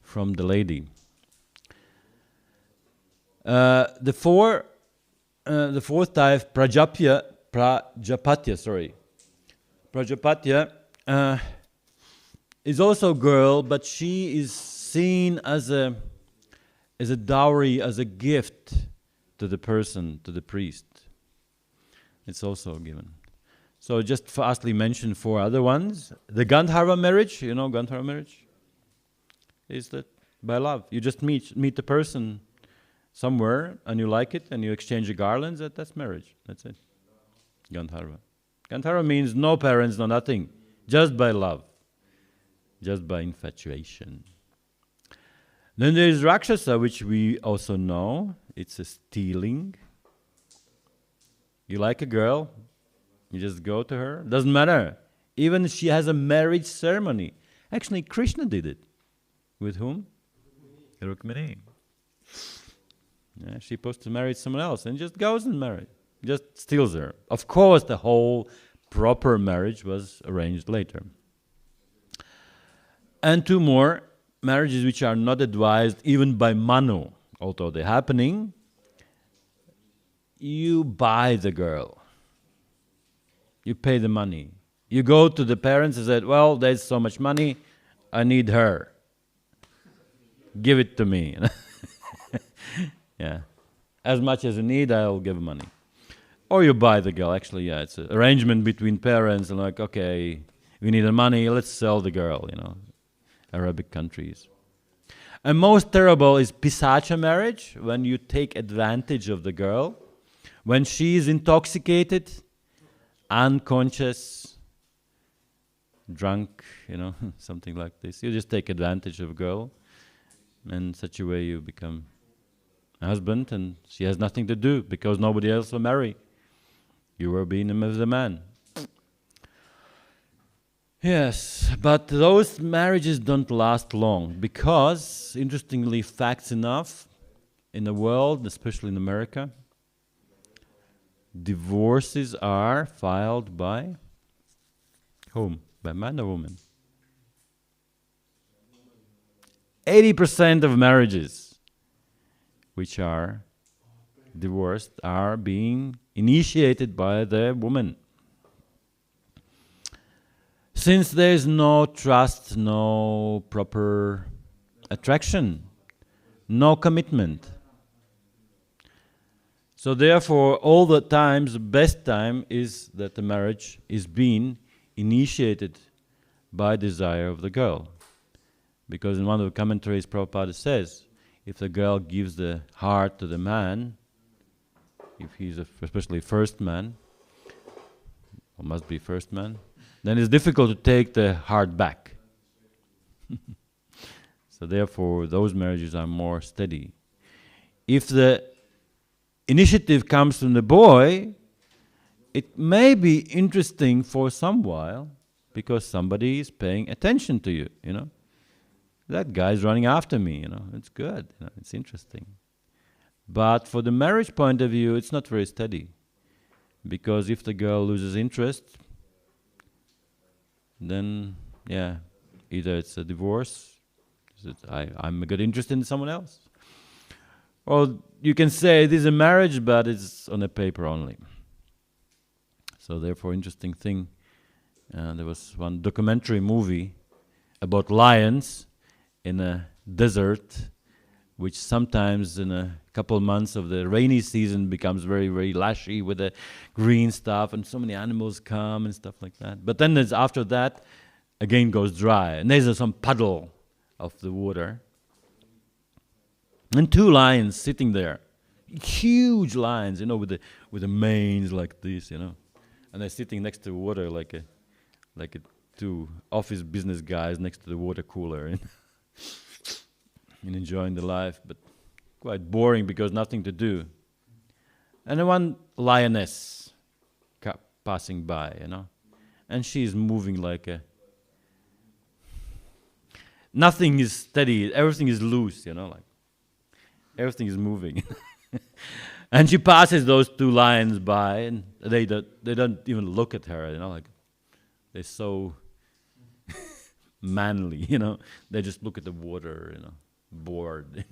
from the lady. The fourth type, Prajapatya, is also girl, but she is seen as a dowry, as a gift to the person, to the priest. It's also given. So just fastly mention 4 other ones. The Gandharva marriage, Gandharva marriage? Is that by love. You just meet the person somewhere and you like it and you exchange the garlands, that's marriage. That's it. Gandharva. Gandharva means no parents, no nothing. Just by love. Just by infatuation. Then there is Rakshasa, which we also know. It's a stealing. You like a girl, you just go to her. Doesn't matter. Even she has a marriage ceremony. Actually, Krishna did it. With whom? Rukmini. Yeah, she's supposed to marry someone else and just goes and marries. Just steals her. Of course, the whole proper marriage was arranged later. And two more marriages which are not advised even by Manu, although they're happening. You buy the girl. You pay the money. You go to the parents and say, well, there's so much money, I need her. Give it to me. Yeah. As much as you need, I'll give money. Or you buy the girl. Actually, yeah, it's an arrangement between parents and like, okay, we need the money, let's sell the girl, Arabic countries. And most terrible is Pisacha marriage, when you take advantage of the girl, when she is intoxicated, unconscious, drunk, something like this. You just take advantage of a girl, and in such a way you become a husband, and she has nothing to do because nobody else will marry. You were being with the man. Yes, but those marriages don't last long because, interestingly, facts enough, in the world, especially in America, divorces are filed by whom? By man or woman? 80% of marriages which are divorced are being initiated by the woman. Since there is no trust, no proper attraction, no commitment. So therefore, all the times, the best time is that the marriage is being initiated by desire of the girl. Because in one of the commentaries, Prabhupada says, if the girl gives the heart to the man, if he's especially first man, or must be first man, then it's difficult to take the heart back. So therefore, those marriages are more steady. If the initiative comes from the boy, it may be interesting for some while because somebody is paying attention to you, That guy's running after me, It's good, it's interesting. But for the marriage point of view, it's not very steady. Because if the girl loses interest, then, either it's a divorce, I'm got interest in someone else. Or you can say it is a marriage, but it's on a paper only. So therefore, interesting thing, there was one documentary movie about lions in a desert, which sometimes in a couple of months of the rainy season becomes very, very lushy with the green stuff, and so many animals come and stuff like that. But then after that, again goes dry, and there's some puddle of the water. And two lions sitting there, huge lions, with the manes like this, and they're sitting next to the water like two office business guys next to the water cooler, and enjoying the life, but quite boring because nothing to do. And then one lioness passing by, and she's moving like nothing is steady, everything is loose, everything is moving. And she passes those two lions by, and they don't even look at her, they're so manly, They just look at the water, bored.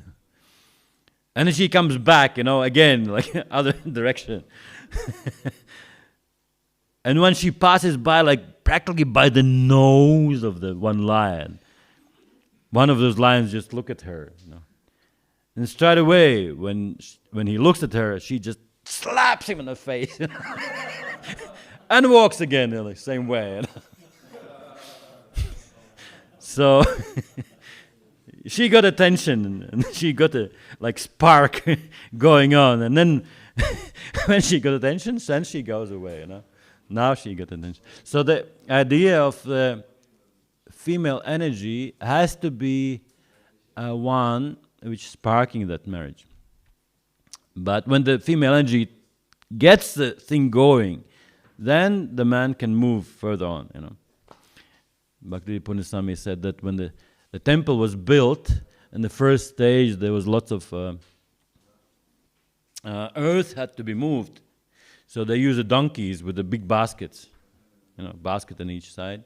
And then she comes back, again, like other direction. And when she passes by, like practically by the nose of the one lion, one of those lions just look at her, And straight away, when he looks at her, she just slaps him in the face and walks again in the same way. So she got attention, and she got a spark going on, and then when she got attention, then she goes away. Now she got attention. So the idea of the female energy has to be one which is sparking that marriage. But when the female energy gets the thing going, then the man can move further on, Bhakti Punnaswami said that when the temple was built, in the first stage there was lots of earth had to be moved. So they used the donkeys with the big baskets, basket on each side.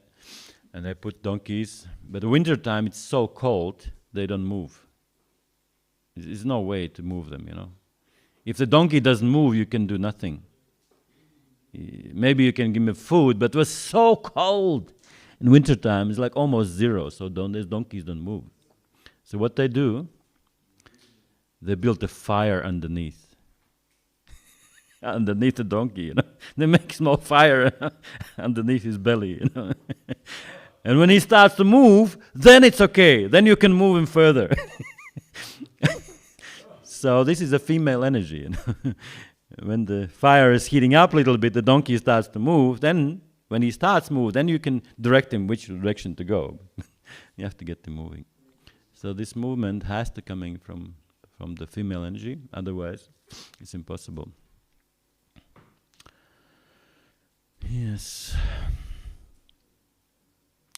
And they put donkeys. But in winter time it's so cold, they don't move. There's no way to move them, If the donkey doesn't move, you can do nothing. Maybe you can give him food, but it was so cold. In winter time, it's like almost zero, so these donkeys don't move. So what they do, they build a fire underneath. Underneath the donkey, They make small fire underneath his belly, And when he starts to move, then it's okay. Then you can move him further. So this is a female energy. When the fire is heating up a little bit, the donkey starts to move. Then when he starts to move, then you can direct him which direction to go. You have to get him moving. So this movement has to come in from the female energy. Otherwise, it's impossible. Yes.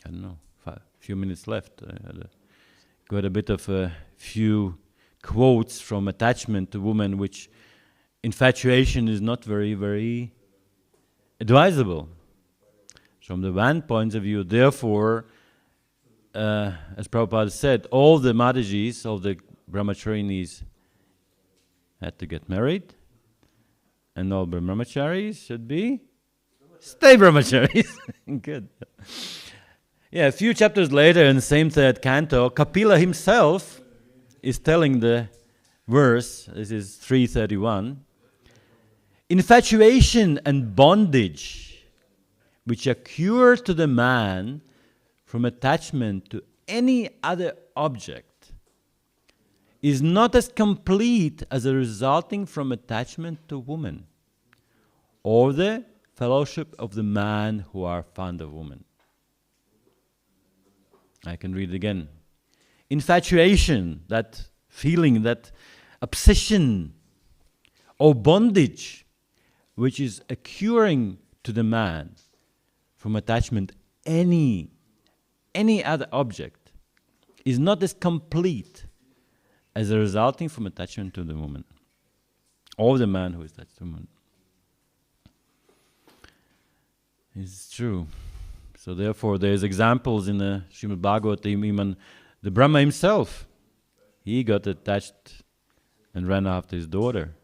I don't know, few minutes left. I had got a bit of a few quotes from attachment to women, which infatuation is not very, very advisable. From the one point of view, therefore, as Prabhupada said, all the Matajis, all the brahmacharinis had to get married, and all brahmacharis should stay brahmacharis. Good. Yeah, a few chapters later in the same third canto, Kapila himself is telling the verse, this is 331, infatuation and bondage which occur to the man from attachment to any other object is not as complete as a resulting from attachment to woman or the fellowship of the man who are fond of woman. I can read it again. Infatuation, that feeling, that obsession or bondage which is occurring to the man from attachment any other object is not as complete as a resulting from attachment to the woman or the man who is attached to the woman. It's true. So therefore, there's examples in the Srimad Bhagavatam, even the Brahma himself, he got attached and ran after his daughter.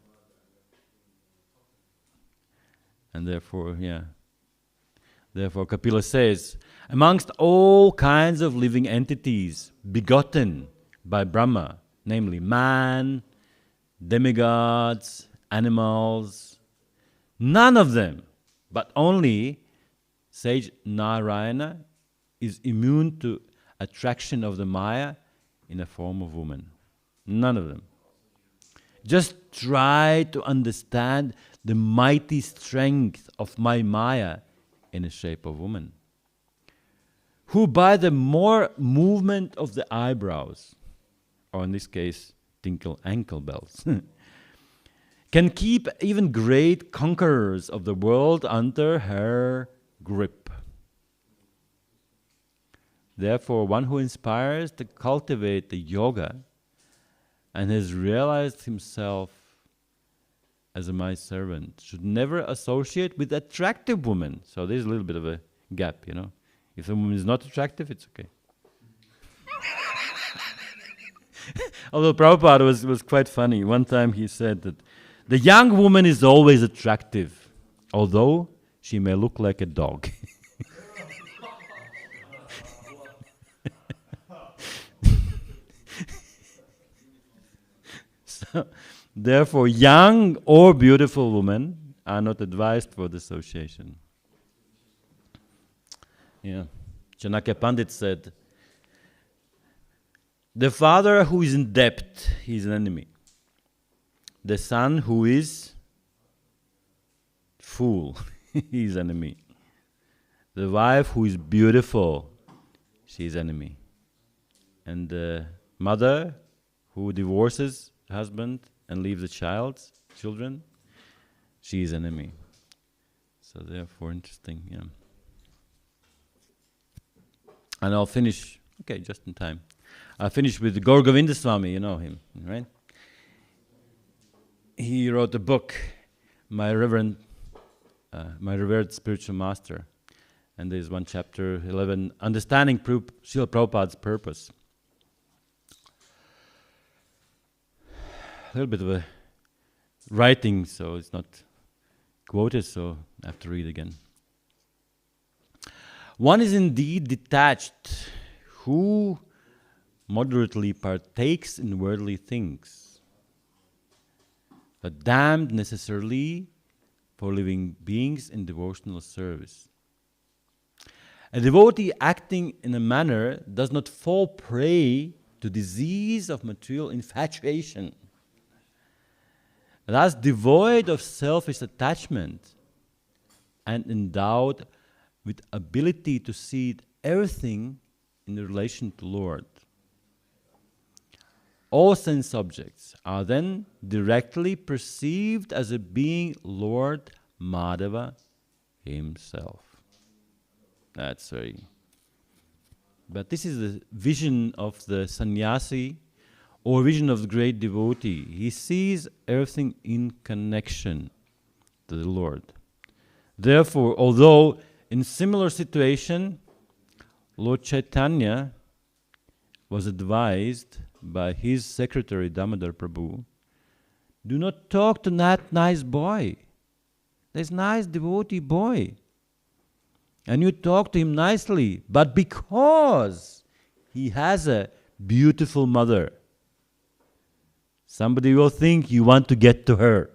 And therefore, Therefore, Kapila says, amongst all kinds of living entities begotten by Brahma, namely man, demigods, animals, none of them, but only sage Narayana is immune to attraction of the Maya in the form of woman. None of them. Just try to understand the mighty strength of my Maya in the shape of woman, who by the more movement of the eyebrows, or in this case, tinkle ankle bells, can keep even great conquerors of the world under her grip. Therefore, one who inspires to cultivate the yoga and has realized himself as a my servant should never associate with attractive women. So there's a little bit of a gap, If a woman is not attractive, it's okay. Although Prabhupada was quite funny. One time he said that the young woman is always attractive, although she may look like a dog. So, therefore, young or beautiful women are not advised for the association. Chanakya Pandit said, the father who is in debt, he is an enemy. The son who is fool, he is enemy. The wife who is beautiful, she is enemy. And the mother who divorces husband and leaves the children, she is enemy. So therefore, interesting, yeah. And I'll finish, just in time. I'll finish with Gaur Govinda Swami, you know him, right? He wrote a book, My Revered Spiritual Master. And there's one chapter, 11, Understanding Srila Prabhupada's Purpose. A little bit of a writing, so it's not quoted, so I have to read again. One is indeed detached who moderately partakes in worldly things, but damned necessarily for living beings in devotional service. A devotee acting in a manner does not fall prey to disease of material infatuation, thus devoid of selfish attachment and endowed with ability to see everything in relation to Lord. All sense objects are then directly perceived as a being Lord Madhava himself. That's very... But this is the vision of the sannyasi or vision of the great devotee. He sees everything in connection to the Lord. Therefore, although in similar situation, Lord Chaitanya was advised by his secretary Damodar Prabhu, do not talk to that nice boy. There's nice devotee boy. And you talk to him nicely, but because he has a beautiful mother, somebody will think you want to get to her.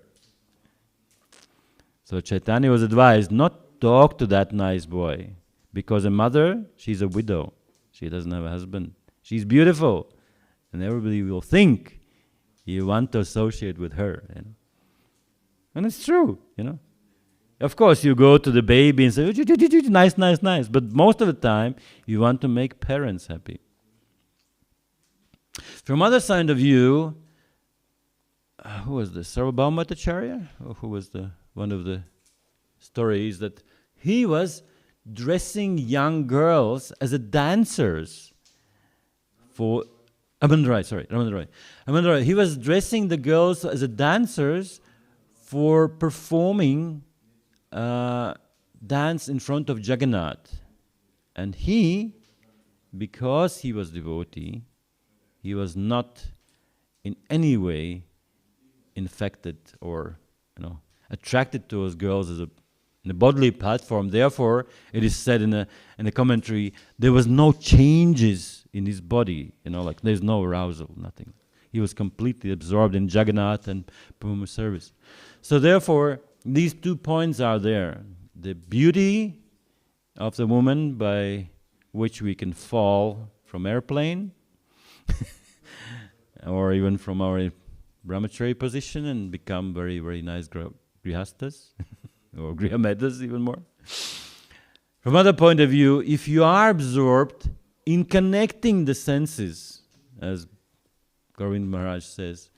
So Chaitanya was advised not talk to that nice boy, because a mother, she's a widow. She doesn't have a husband. She's beautiful, and everybody will think you want to associate with her. You know? And it's true, you know. Of course, you go to the baby and say, nice, nice, nice. But most of the time, you want to make parents happy. From other side of view, who was this? Sarvabhaumatacharya? Or who was one of the stories that he was dressing young girls as a dancers for Ramana Roy. He was dressing the girls as a dancers for performing dance in front of Jagannath. And he, because he was devotee, he was not in any way infected or attracted to those girls as in a bodily platform. Therefore, it is said in a commentary, there was no changes in his body, like there's no arousal, nothing. He was completely absorbed in Jagannath and Brahma service. So therefore, these 2 points are there. The beauty of the woman by which we can fall from airplane or even from our brahmachari position and become very, very nice grihastas or grihametas even more. From other point of view, if you are absorbed in connecting the senses, as Govind Maharaj says,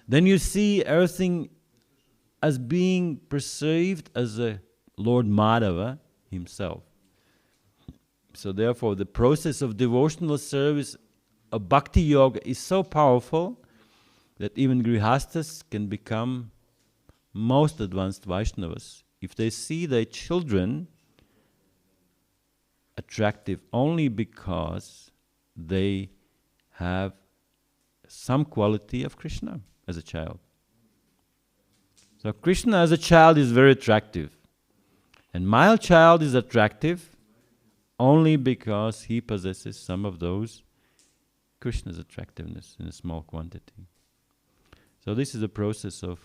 then you see everything as being perceived as a Lord Madhava himself. So therefore, the process of devotional service of bhakti yoga is so powerful that even grihastas can become most advanced Vaishnavas if they see their children attractive only because they have some quality of Krishna as a child. So Krishna as a child is very attractive. And my child is attractive only because he possesses some of those Krishna's attractiveness in a small quantity. So this is a process of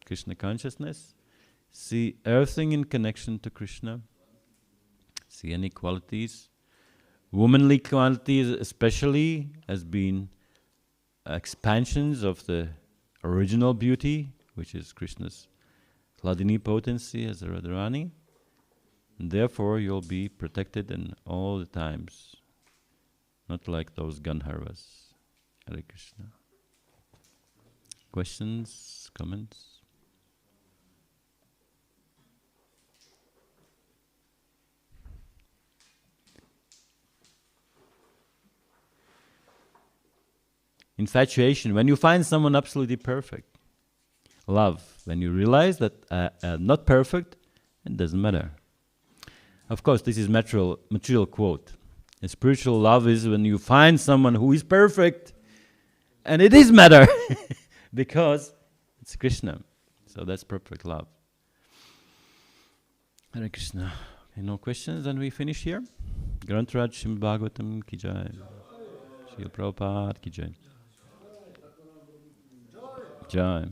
Krishna consciousness. See everything in connection to Krishna. See any qualities. Womanly qualities especially has been expansions of the original beauty, which is Krishna's Hladini potency as a Radharani. And therefore you'll be protected in all the times. Not like those Gandharvas. Hare Krishna. Questions, comments? Infatuation, when you find someone absolutely perfect. Love, when you realize that not perfect, it doesn't matter. Of course, this is material quote. A spiritual love is when you find someone who is perfect, and it is matter, because it's Krishna. So that's perfect love. Hare Krishna. Okay, no questions, then we finish here. Grantaraj Srimad Bhagavatam ki jai. Srila Prabhupada ki jai. Jai.